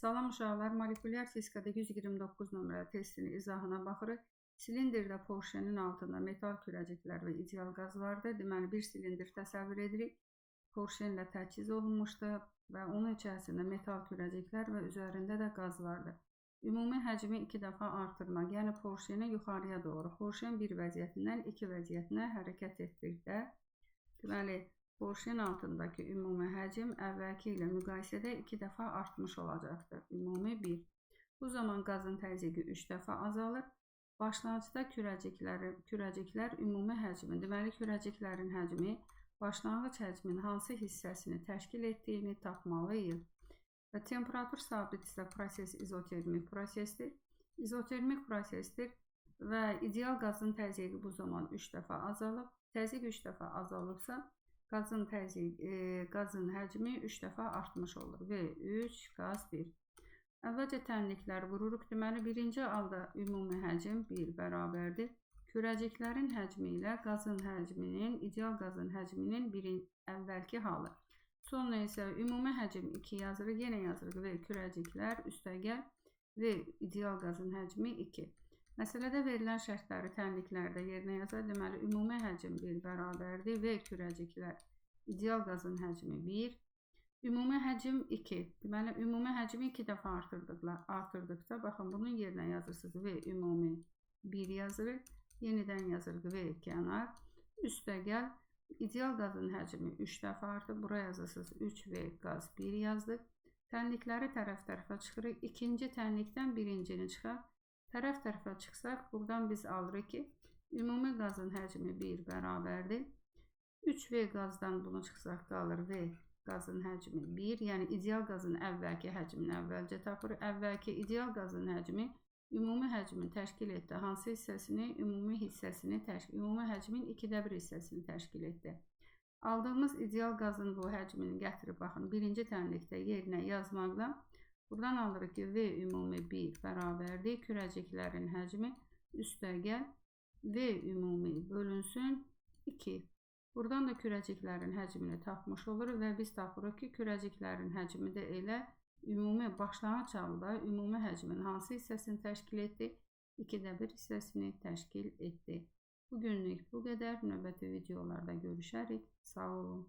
Salam uşaqlar, molekulyar fizikada 129 nömrəli testinin izahına baxırıq. Silindirdə Porschenin altında metal kürəciklər və ideal qaz vardır. Deməli, bir silindir təsəvvür edirik. Porschen ilə təchiz olunmuşdur və onun içərisində metal kürəciklər və üzərində də qaz vardır. Ümumi həcmi 2 dəfə artırmaq, yəni Porscheni yuxarıya doğru. Porschen bir vəziyyətindən 2 vəziyyətinə hərəkət etdikdə, deməli, Porschen altındakı ümumi həcm əvvəlki ilə müqayisədə 2 dəfə artmış olacaqdır. Ümumi 1. Bu zaman qazın təzyiqi 3 dəfə azalır. Başlanğıcda kürəciklər ümumi həcmi, deməli kürəciklərin həcmi başlanğıc həcmin hansı hissəsini təşkil etdiyini tapmalıyıq. Və temperatur sabitsə proses izotermik prosesdir. İzotermik prosesdir və ideal qazın təzyiqi bu zaman 3 dəfə azalıb. Təzyiq 3 dəfə azalıbsa, qazın həcmi 3 dəfə artmış olur. V3, qaz 1. Əvvəlcə tənlikləri vururuq. Deməli, birinci halda ümumi həcm 1 bərabərdir. Kürəciklərin həcmi ilə qazın həcminin, ideal qazın həcminin əvvəlki halı. Sonra isə ümumi həcm 2 yazırıq. Yenə yazırıq və kürəciklər üstəgəl və ideal qazın həcmi 2. Məsələdə verilən şərtləri tənliklərdə yerinə yazar. Deməli, ümumi həcm 1 bərabərdir və kürəciklər ideal qazın həcmi 1. Ümumi həcm 2. Deməli, ümumi həcmi 2 dəfə artırdıqda, baxın, bunun yerinə yazırsınız və ümumi 1 yazırıq. Yenidən yazırıq və kənar. Üstəgəl ideal qazın həcmi 3 dəfə artıb. Buraya yazırsınız 3 və qaz 1 yazdıq. Tənlikləri tərəf-tərəfə çıxırıq. İkinci tənlikdən birincini çıxaq. Tərəf-tərəfə çıxsaq, buradan biz alırıq ki, ümumi qazın həcmi 1 bərabərdir. 3V qazdan bunu çıxsaq qalır V qazın həcmi 1. Yəni, ideal qazın əvvəlki həcmini əvvəlcə tapırıq. Əvvəlki ideal qazın həcmi ümumi həcmin təşkil etdi. Hansı hissəsini? Ümumi həcmin 2də 1 hissəsini təşkil etdi. Aldığımız ideal qazın bu həcmini gətirib, baxın, birinci tənlikdə yerinə yazmaqla buradan alırıq ki, V ümumi 1 bərabərdir. Kürəciklərin həcmi üstəgəl V ümumi bölünsün 2. Buradan da kürəciklərin həcmini tapmış oluruq və biz tapırıq ki, kürəciklərin həcmi də elə ümumi başlanğıc halda ümumi həcmin hansı hissəsini təşkil etdi? 2də 1 hissəsini təşkil etdi. Bugünlük bu qədər. Növbəti videolarda görüşərik. Sağ olun.